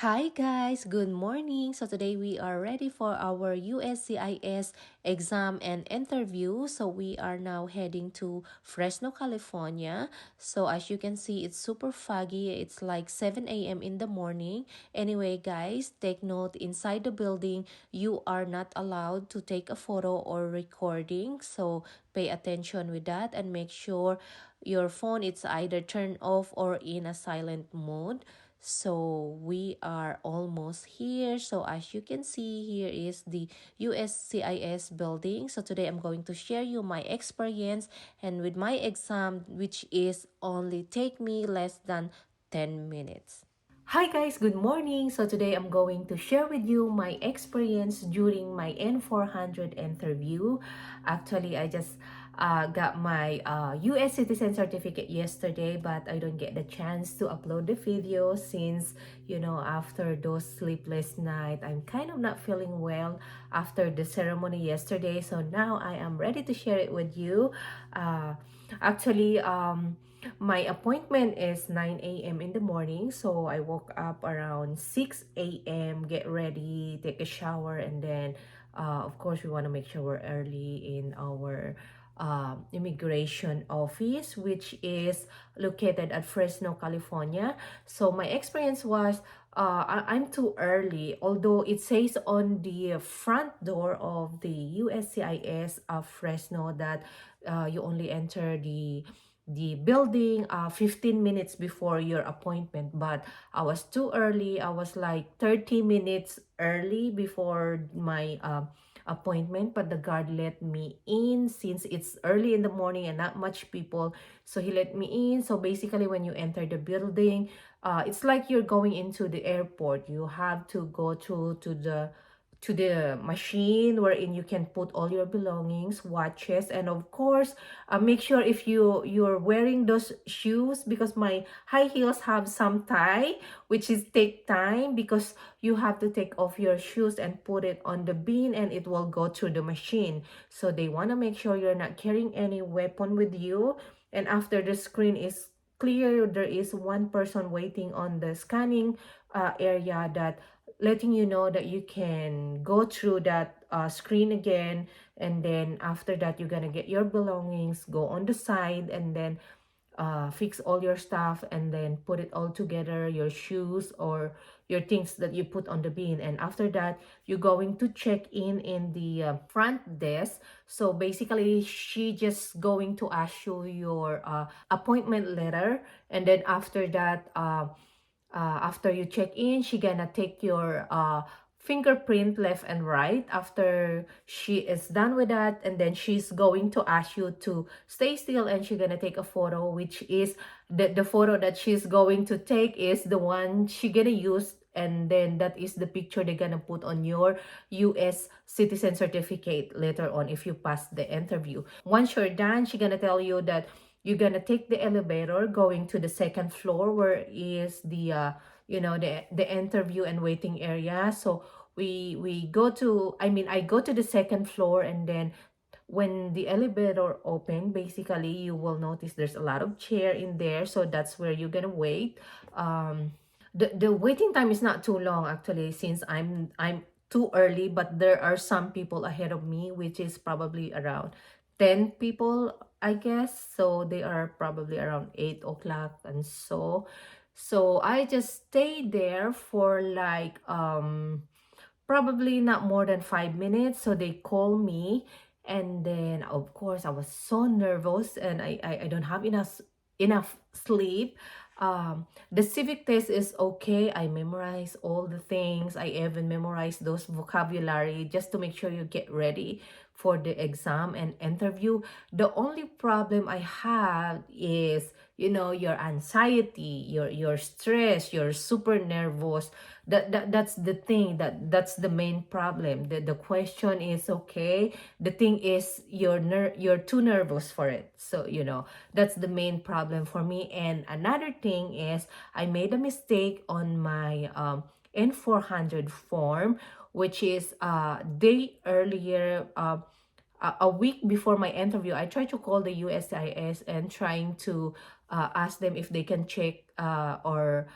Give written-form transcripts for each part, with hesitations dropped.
Hi guys, good morning. So today we are ready for our USCIS exam and interview. So we are now heading to Fresno, California. So as you can see, it's super foggy. It's like 7 a.m. in the morning. Anyway, guys, take note, inside the building, you are not allowed to take a photo or recording. So pay attention with that and make sure your phone is either turned off or in a silent mode. So we are almost here. So as you can see, here is the USCIS building. So today I'm going to share you my experience and with my exam, which is only take me less than 10 minutes. Hi guys, good morning. So today I'm going to share with you my experience during my N400 interview. Actually, I just got my US citizen certificate yesterday, but I don't get the chance to upload the video since, after those sleepless night, I'm kind of not feeling well after the ceremony yesterday. So now I am ready to share it with you. Actually, my appointment is 9 a.m. in the morning, so I woke up around 6 a.m., get ready, take a shower, and then, of course, we want to make sure we're early in our immigration office, which is located at Fresno, California. So my experience was I'm too early, although it says on the front door of the USCIS of Fresno that you only enter the building 15 minutes before your appointment, but I was too early. I was like 30 minutes early before my appointment, but the guard let me in since it's early in the morning and not much people, so he let me in. So basically, when you enter the building, it's like you're going into the airport. You have to go through to the machine wherein you can put all your belongings, watches, and of course, make sure if you're wearing those shoes, because my high heels have some tie, which is take time because you have to take off your shoes and put it on the bin and it will go through the machine. So they want to make sure you're not carrying any weapon with you. And after the screen is clear, there is one person waiting on the scanning area, that letting you know that you can go through that screen again. And then after that, you're gonna get your belongings, go on the side, and then fix all your stuff, and then put it all together, your shoes or your things that you put on the bin. And after that, you're going to check in the front desk. So basically, she just going to ask you your appointment letter. And then after that, after you check in, she gonna take your fingerprint left and right. After she is done with that, and then she's going to ask you to stay still, and she's gonna take a photo, which is the photo that she's going to take is the one she gonna use. And then that is the picture they're gonna put on your US citizen certificate later on if you pass the interview. Once you're done, she's gonna tell you that you're gonna take the elevator going to the second floor, where is the the interview and waiting area. So we go to, I go to the second floor, and then when the elevator open, basically you will notice there's a lot of chair in there, so that's where you're gonna wait. The waiting time is not too long, actually, since I'm too early, but there are some people ahead of me, which is probably around 10 people, I guess. So they are probably around 8 o'clock. And so I just stayed there for like probably not more than 5 minutes. So they call me, and then of course I was so nervous, and I don't have enough sleep. The civic test is okay. I memorize all the things. I even memorize those vocabulary just to make sure you get ready for the exam and interview. The only problem I have is, your anxiety, your stress, you're super nervous. That's the thing, that's the main problem. The question is okay. The thing is you're too nervous for it. So that's the main problem for me. And another thing is, I made a mistake on my N400 form, which is day earlier, a week before my interview. I tried to call the USIS and trying to ask them if they can check or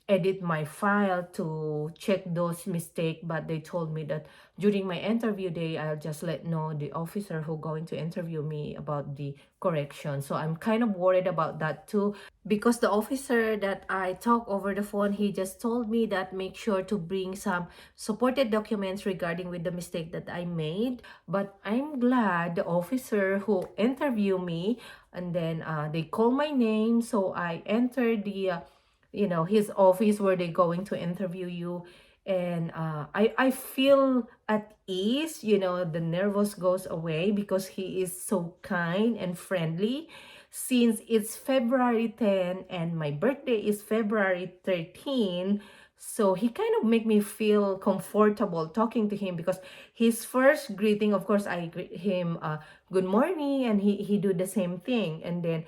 edit my file to check those mistakes, but they told me that during my interview day I'll just let know the officer who going to interview me about the correction. So I'm kind of worried about that too, because the officer that I talked over the phone, he just told me that make sure to bring some supported documents regarding with the mistake that I made. But I'm glad the officer who interviewed me, and then they call my name, so I entered the his office where they're going to interview you. And I feel at ease, the nervous goes away because he is so kind and friendly. Since it's February 10 and my birthday is February 13, so he kind of make me feel comfortable talking to him, because his first greeting, of course, I greet him good morning, and he do the same thing. And then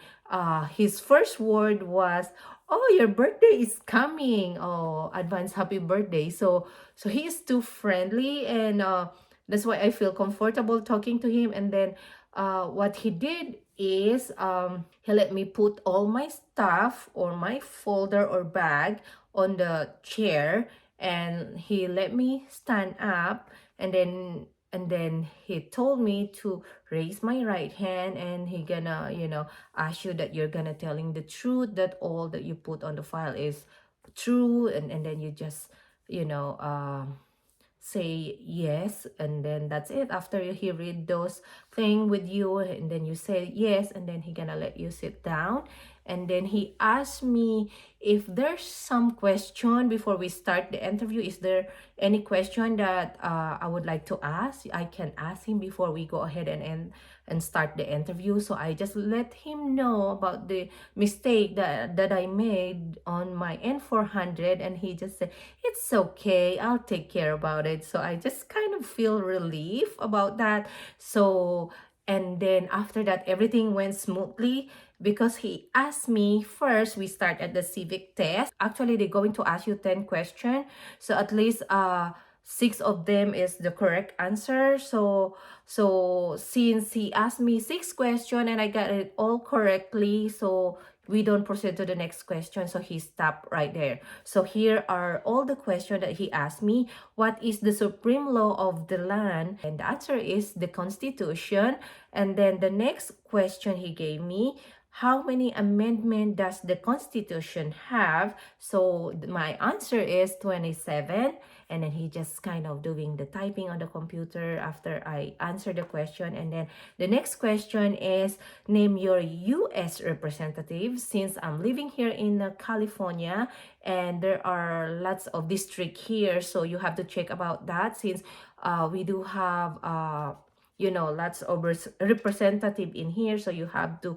his first word was, "Oh, your birthday is coming. Oh, advance happy birthday." So he is too friendly, and that's why I feel comfortable talking to him. And then what he did is, he let me put all my stuff or my folder or bag on the chair, and he let me stand up. And then he told me to raise my right hand, and he gonna ask you that you're gonna telling the truth, that all that you put on the file is true. And then you just you know say yes, and then that's it. After he read those thing with you, and then you say yes, and then he gonna let you sit down. And then he asked me if there's some question before we start the interview. Is there any question that I would like to ask? I can ask him before we go ahead and start the interview. So I just let him know about the mistake that I made on my N400, and he just said, "It's okay, I'll take care about it." So I just kind of feel relief about that. So, and then after that, everything went smoothly, because he asked me first. We start at the civic test. Actually, they're going to ask you 10 questions. So at least six of them is the correct answer. So since he asked me six questions and I got it all correctly, so we don't proceed to the next question. So he stopped right there. So here are all the questions that he asked me. What is the supreme law of the land? And the answer is the Constitution. And then the next question he gave me, how many amendments does the Constitution have? So my answer is 27. And then he just kind of doing the typing on the computer after I answer the question. And then the next question is, name your U.S. representative. Since I'm living here in California, and there are lots of district here, so you have to check about that, since we do have lots of representative in here. So you have to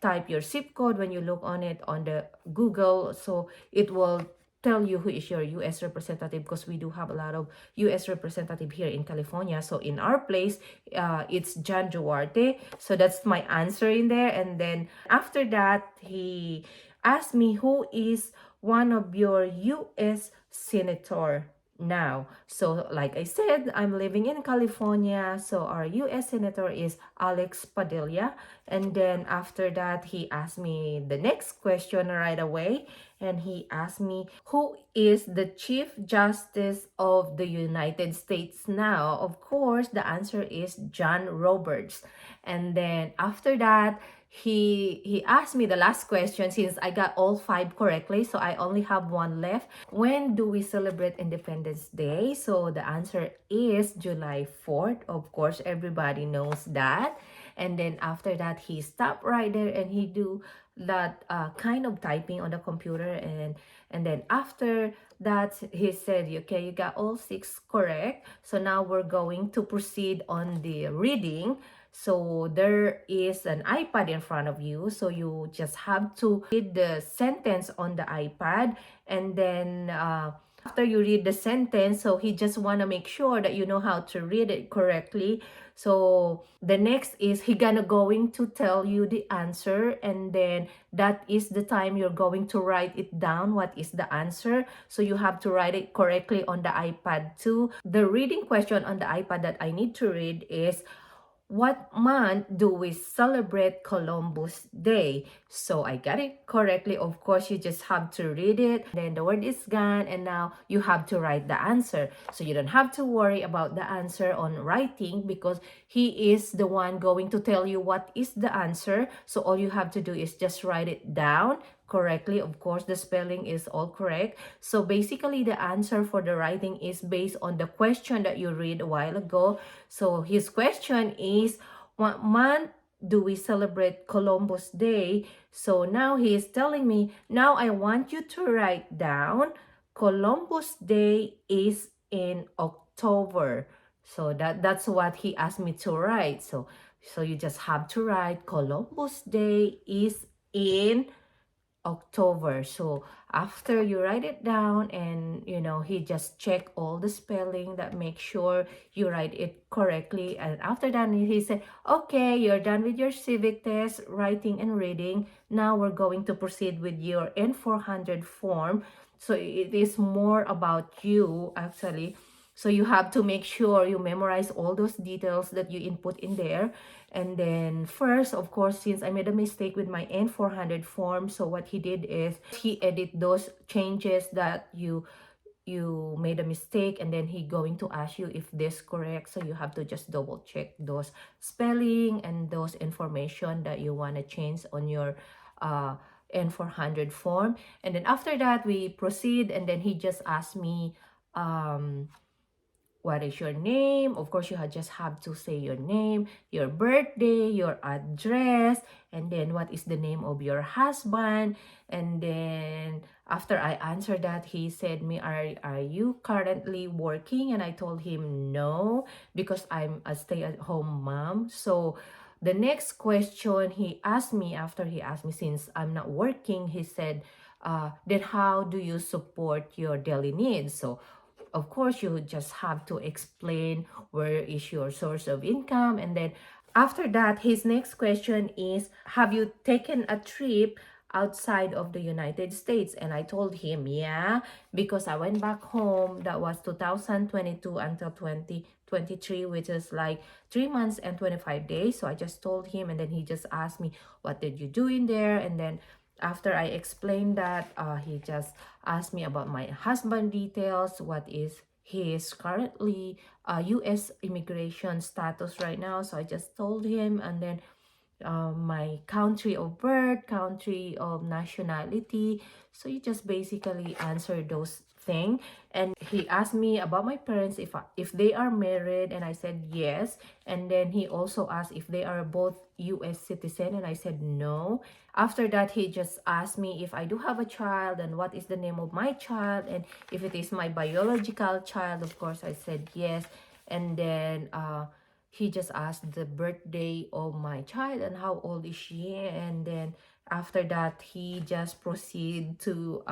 type your zip code when you look on it on the Google, so it will tell you who is your U.S. representative, because we do have a lot of U.S. representative here in California. So in our place, it's John Duarte. So that's my answer in there. And then after that, he asked me, who is one of your U.S. senator now? So like I said, I'm living in California, so our U.S. senator is Alex Padilla. And then after that, he asked me the next question right away, and he asked me, who is the Chief Justice of the United States now? Of course, the answer is John Roberts. And then after that, he asked me the last question, since I got all five correctly, so I only have one left. When do we celebrate Independence Day? So the answer is July 4th. Of course, everybody knows that. And then after that, he stopped right there, and he do that kind of typing on the computer. And then after that, he said, okay, you got all six correct. So now we're going to proceed on the reading. So there is an iPad in front of you, so you just have to read the sentence on the iPad. And then after you read the sentence, so he just want to make sure that you know how to read it correctly. So the next is he going to tell you the answer, and then that is the time you're going to write it down, what is the answer. So you have to write it correctly on the iPad too. The reading question on the iPad that I need to read is, what month do we celebrate Columbus Day? So I got it correctly. Of course, you just have to read it. Then the word is gone, and now you have to write the answer. So you don't have to worry about the answer on writing because he is the one going to tell you what is the answer. So all you have to do is just write it down correctly. Of course, the spelling is all correct. So basically, the answer for the writing is based on the question that you read a while ago. So his question is, what month do we celebrate Columbus Day? So now he is telling me, now I want you to write down Columbus Day is in October. So that's what he asked me to write. So you just have to write Columbus Day is in October. So after you write it down, and he just check all the spelling, that make sure you write it correctly. And after that, he said, okay, you're done with your civic test, writing and reading. Now we're going to proceed with your N400 form. So it is more about you actually. So you have to make sure you memorize all those details that you input in there. And then first, of course, since I made a mistake with my N400 form, so what he did is he edit those changes that you made a mistake, and then he going to ask you if this correct. So you have to just double check those spelling and those information that you want to change on your N400 form. And then after that, we proceed, and then he just asked me, what is your name? Of course, just have to say your name, your birthday, your address, and then what is the name of your husband. And then after I answered that, he said me, are you currently working? And I told him no, because I'm a stay-at-home mom. So the next question he asked me, after he asked me, since I'm not working, he said, then how do you support your daily needs? So of course, you just have to explain where is your source of income. And then after that, his next question is, have you taken a trip outside of the United States? And I told him, yeah, because I went back home. That was 2022 until 2023, which is like 3 months and 25 days. So I just told him, and then he just asked me, what did you do in there? And then after I explained that, he just asked me about my husband details, what is his currently U.S. immigration status right now. So I just told him, and then my country of birth, country of nationality. So you just basically answer those things. And he asked me about my parents, if they are married, and I said yes. And then he also asked if they are both U.S. citizen, and I said no. After that, he just asked me if I do have a child and what is the name of my child, and if it is my biological child. Of course, I said yes. And then he just asked the birthday of my child and how old is she. And then after that, he just proceed to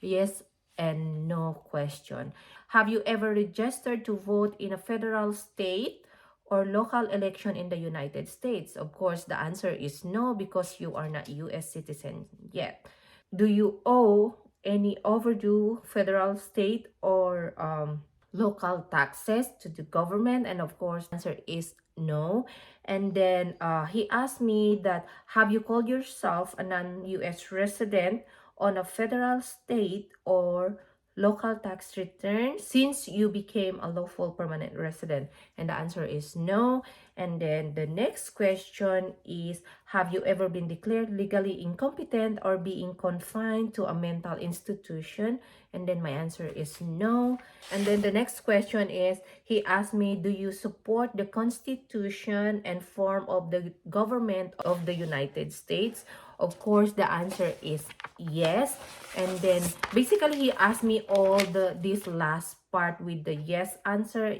yes and no question. Have you ever registered to vote in a federal, state, or local election in the United States? Of course, the answer is no, because you are not U.S. citizen yet. Do you owe any overdue federal, state, or local taxes to the government? And of course, the answer is no. And then he asked me that, have you called yourself a non-U.S. resident on a federal, state, or local tax return since you became a lawful permanent resident? And the answer is no. And then the next question is, have you ever been declared legally incompetent or being confined to a mental institution? And then my answer is no. And then the next question is, he asked me, do you support the Constitution and form of the government of the United States? Of course, the answer is yes. And then basically he asked me all this last part with the yes answer.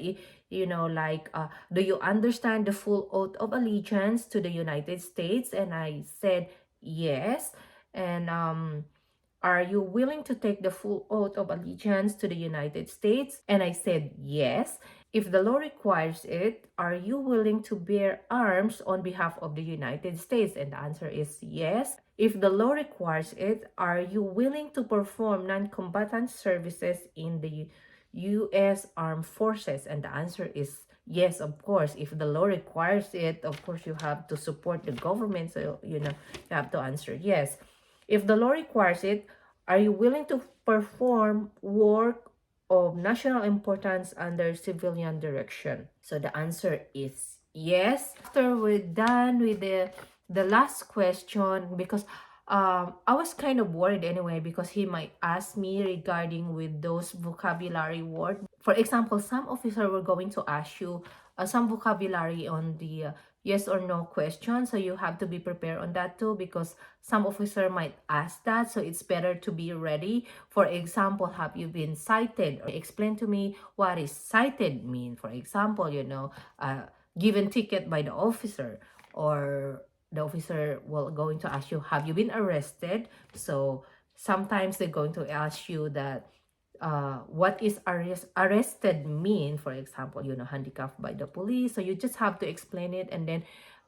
Like, do you understand the full oath of allegiance to the United States? And I said yes. And are you willing to take the full oath of allegiance to the United States? And I said yes. If the law requires it, are you willing to bear arms on behalf of the United States? And the answer is yes. If the law requires it, are you willing to perform non-combatant services in the U.S. Armed Forces? And the answer is Yes, of course, if the law requires it, of course you have to support the government, so you have to answer yes. If the law requires it, are you willing to perform work of national importance under civilian direction? So the answer is yes. After we're done with the last question, because I was kind of worried anyway, because he might ask me regarding with those vocabulary words. For example, some officer were going to ask you some vocabulary on the yes or no question, so you have to be prepared on that too, because some officer might ask that, so it's better to be ready. For example, have you been cited? Or explain to me what is cited mean. For example, given ticket by the officer, or the officer will going to ask you, have you been arrested? So sometimes they're going to ask you that what is arrested mean. For example, handcuffed by the police, so you just have to explain it. And then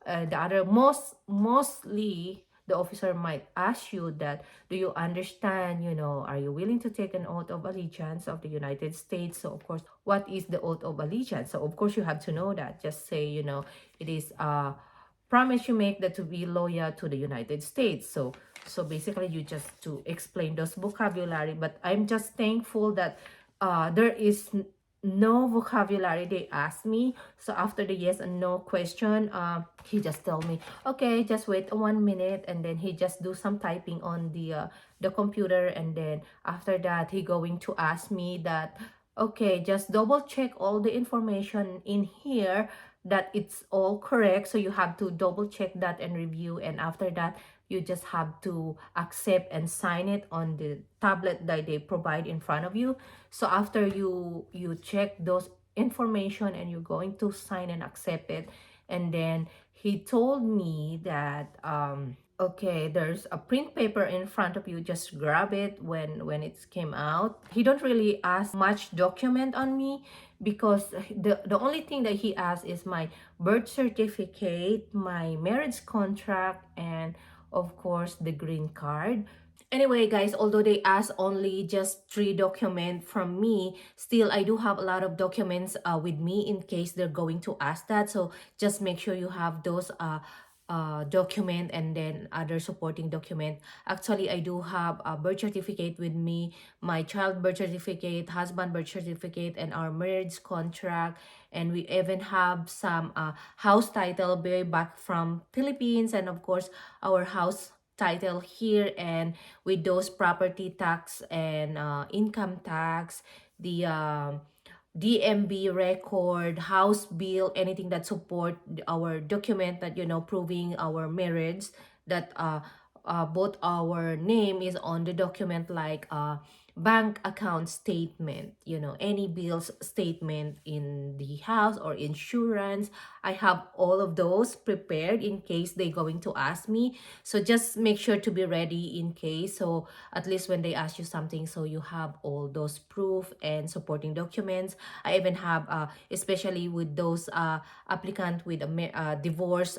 the other, mostly the officer might ask you that, do you understand, are you willing to take an oath of allegiance of the United States? So of course, what is the oath of allegiance? So of course you have to know that. Just say, it is promise you make that to be loyal to the United States. So basically you just to explain those vocabulary. But I'm just thankful that there is no vocabulary they asked me. So after the yes and no question, he just told me, okay, just wait 1 minute, and then he just do some typing on the computer. And then after that, he going to ask me that, okay, just double check all the information in here, that it's all correct. So you have to double check that and review, and after that you just have to accept and sign it on the tablet that they provide in front of you. So after you check those information, and you're going to sign and accept it. And then he told me that okay, there's a print paper in front of you, just grab it when it came out. He don't really ask much document on me, because the only thing that he asked is my birth certificate, my marriage contract, and of course the green card. Anyway, guys, although they asked only just 3 documents from me, still I do have a lot of documents with me in case they're going to ask that. So just make sure you have those document, and then other supporting document. Actually, I do have a birth certificate with me, my child birth certificate, husband birth certificate, and our marriage contract. And we even have some house title way back from Philippines, and of course our house title here, and with those property tax and income tax, the DMB record, house bill, anything that support our document that, proving our marriage, that both our name is on the document, like bank account statement, any bills statement in the house, or insurance. I have all of those prepared in case they going to ask me. So just make sure to be ready in case. So at least when they ask you something, so you have all those proof and supporting documents. I even have especially with those applicant with a divorce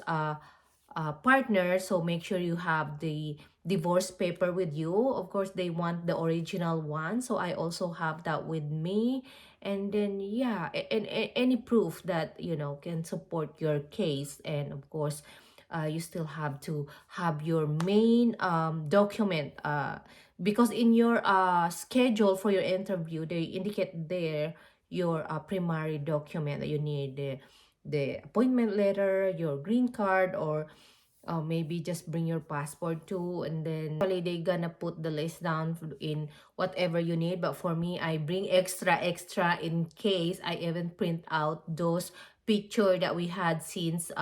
partner, so make sure you have the divorce paper with you. Of course, they want the original one, so I also have that with me. And then yeah, and any proof that can support your case. And of course, you still have to have your main document, because in your schedule for your interview, they indicate there your primary document that you need, the appointment letter, your green card, or maybe just bring your passport too. And then probably they gonna put the list down in whatever you need. But for me, I bring extra in case I even print out those picture that we had since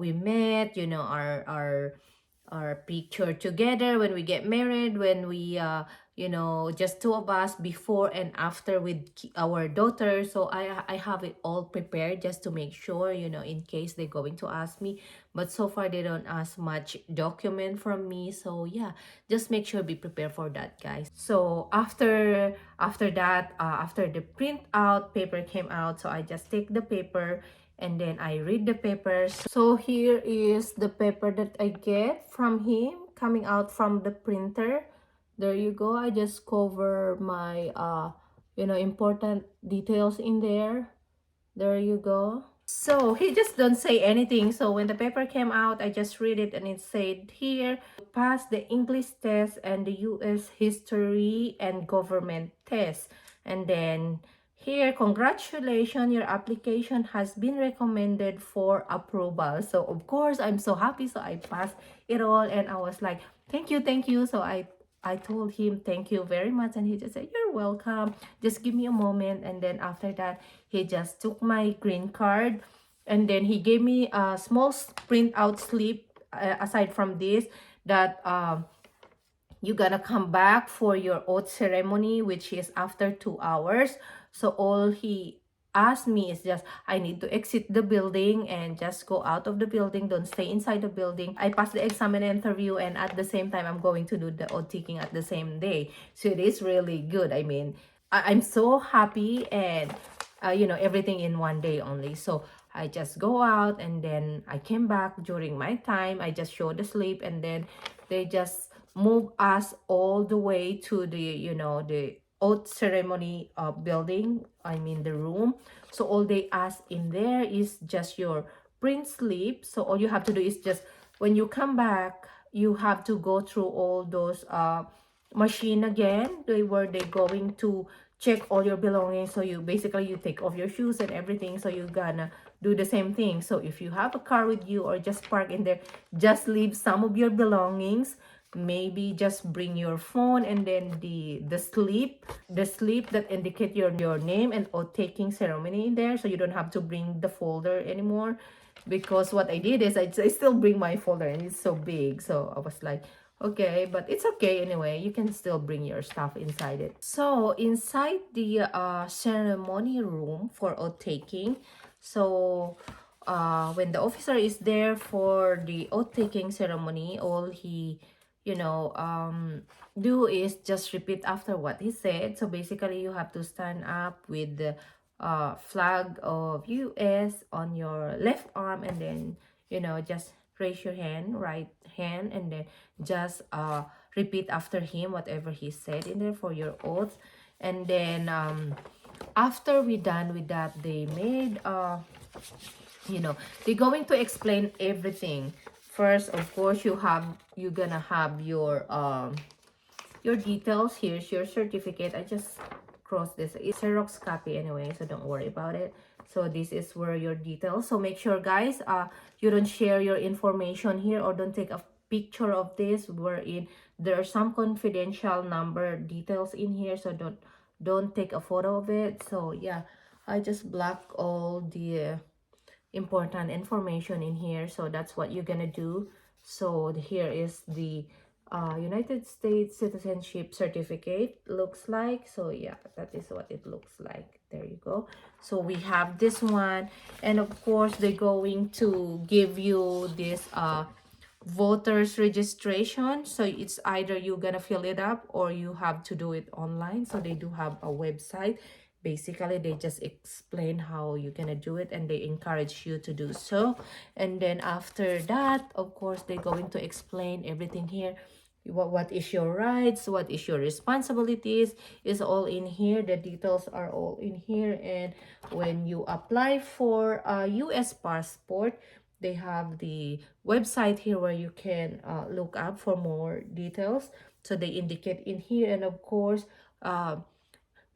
we met, our picture together when we get married, when we just two of us before and after with our daughter. So I have it all prepared, just to make sure, in case they're going to ask me. But so far they don't ask much document from me. So yeah, just make sure be prepared for that, guys. So after that, after the print out paper came out, so I just take the paper and then I read the papers. So here is the paper that I get from him coming out from the printer. There you go. I just cover my important details in there. There you go. So he just don't say anything. So when the paper came out, I just read it and it said here, pass the English test and the US history and government test. And then here, congratulations, your application has been recommended for approval. So of course, I'm so happy. So I passed it all and I was like, thank you, thank you. So I told him thank you very much and he just said you're welcome, just give me a moment. And then after that he just took my green card and then he gave me a small print out slip, aside from this, that you're gonna come back for your oath ceremony, which is after 2 hours. So all he asked me is just I need to exit the building and just go out of the building, don't stay inside the building. I passed the exam and interview, and at the same time I'm going to do the oath taking at the same day. So it is really good. I mean, I'm so happy, and everything in one day only. So I just go out and then I came back during my time. I just showed the slip and then they just move us all the way to the oath ceremony building, I mean the room. So all they ask in there is just your print slip. So all you have to do is just when you come back, you have to go through all those machine again, where they going to check all your belongings. So you basically you take off your shoes and everything, so you gonna do the same thing. So if you have a car with you or just park in there, just leave some of your belongings, maybe just bring your phone, and then the slip that indicate your name and oath taking ceremony in there, so you don't have to bring the folder anymore. Because what I did is I still bring my folder and it's so big, so I was like, okay, but it's okay anyway, you can still bring your stuff inside it. So inside the ceremony room for oath taking, so when the officer is there for the oath taking ceremony, all he do is just repeat after what he said. So basically you have to stand up with the flag of US on your left arm, and then just raise your right hand, and then just repeat after him whatever he said in there for your oath. And then after we done with that, they made they're going to explain everything. First, of course, you're gonna have your details. Here's your certificate. I just crossed this. It's a Xerox copy anyway, so don't worry about it. So this is where your details. So make sure, guys, you don't share your information here, or don't take a picture of this. Wherein there are some confidential number details in here, so don't take a photo of it. So yeah, I just block all the important information in here. So that's what you're gonna do. So here is the United States citizenship certificate looks like. So yeah, that is what it looks like. There you go. So we have this one, and of course they're going to give you this voters registration. So it's either you're gonna fill it up or you have to do it online. So they do have a website. Basically they just explain how you're gonna do it, and they encourage you to do so. And then after that, of course, they're going to explain everything here. What is your rights, what is your responsibilities, is all in here. The details are all in here. And when you apply for a US passport, they have the website here where you can look up for more details. So they indicate in here. And of course,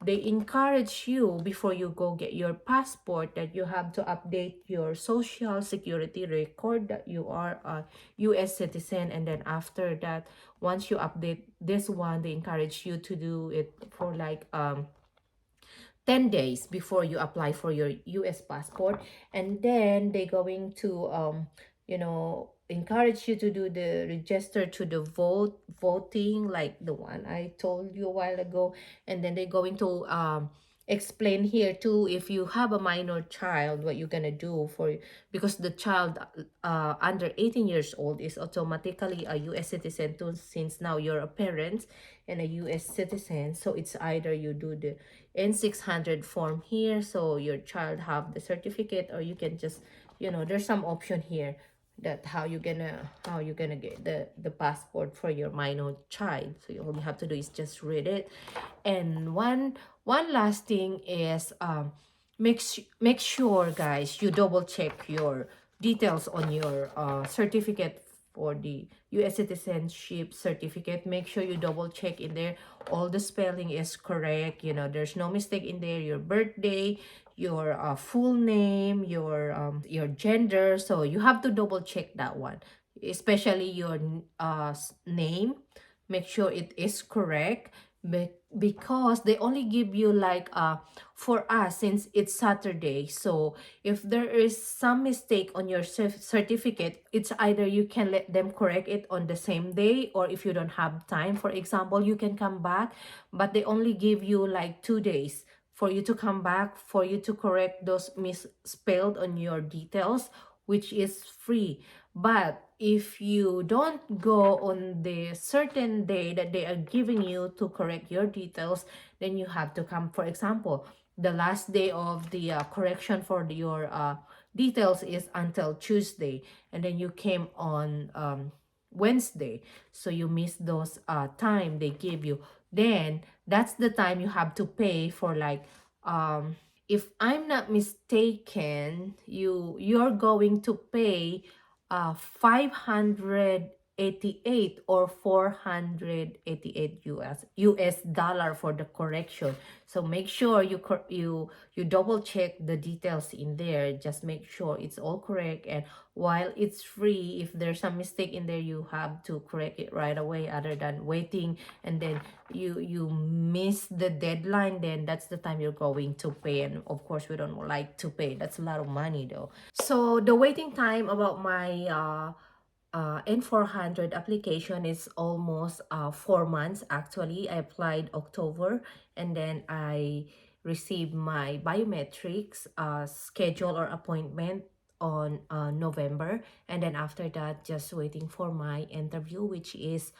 they encourage you before you go get your passport that you have to update your social security record that you are a US citizen. And then after that, once you update this one, they encourage you to do it for like 10 days before you apply for your US passport. And then they're going to encourage you to do the register to the voting, like the one I told you a while ago. And then they're going to explain here too, if you have a minor child, what you're gonna do for, because the child under 18 years old is automatically a US citizen too, since now you're a parent and a US citizen. So it's either you do the N600 form here, so your child have the certificate, or you can just there's some option here that how you gonna get the passport for your minor child. So all you have to do is just read it. And one last thing is make sure, guys, you double check your details on your certificate for the US citizenship certificate. Make sure you double check in there all the spelling is correct, you know, there's no mistake in there, your birthday, your full name, your gender. So you have to double check that one, especially your name. Make sure it is correct, because they only give you like for us, since it's Saturday. So if there is some mistake on your certificate, it's either you can let them correct it on the same day, or if you don't have time, for example, you can come back, but they only give you like 2 days for you to come back, for you to correct those misspelled on your details, which is free. But if you don't go on the certain day that they are giving you to correct your details, then you have to come. For example, the last day of the correction for your details is until Tuesday, and then you came on Wednesday, so you missed those time they give you. Then that's the time you have to pay for, like, if I'm not mistaken, you're going to pay 588 or 488 US dollar for the correction. So make sure you double check the details in there. Just make sure it's all correct, and while it's free, if there's some mistake in there, you have to correct it right away, other than waiting, and then you miss the deadline. Then that's the time you're going to pay, and of course we don't like to pay. That's a lot of money though. So the waiting time about my N400 application is almost 4 months. Actually, I applied October, and then I received my biometrics schedule or appointment on November, and then after that, just waiting for my interview, which is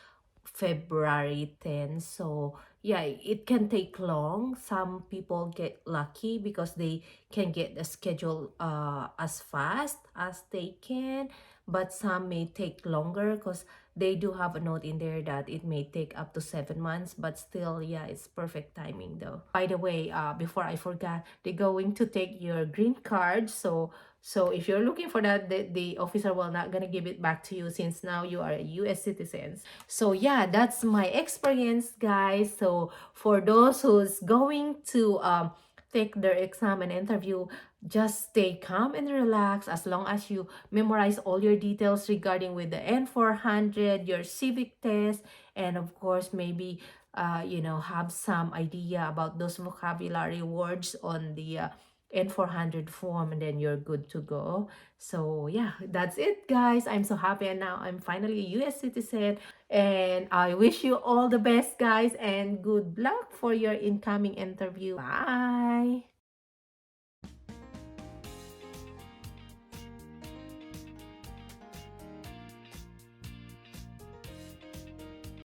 February 10. So yeah, it can take long. Some people get lucky because they can get the schedule as fast as they can, but some may take longer because they do have a note in there that it may take up to 7 months. But still, yeah, it's perfect timing though. By the way, before I forgot, they're going to take your green card. So if you're looking for that, the officer will not gonna give it back to you, since now you are a US citizen. So yeah, that's my experience, guys. So for those who's going to take their exam and interview, just stay calm and relax. As long as you memorize all your details regarding with the N400, your civic test, and of course maybe have some idea about those vocabulary words on the N400 form, and then you're good to go. So yeah, that's it, guys. I'm so happy, and now I'm finally a US citizen, and I wish you all the best, guys, and good luck for your incoming interview. Bye.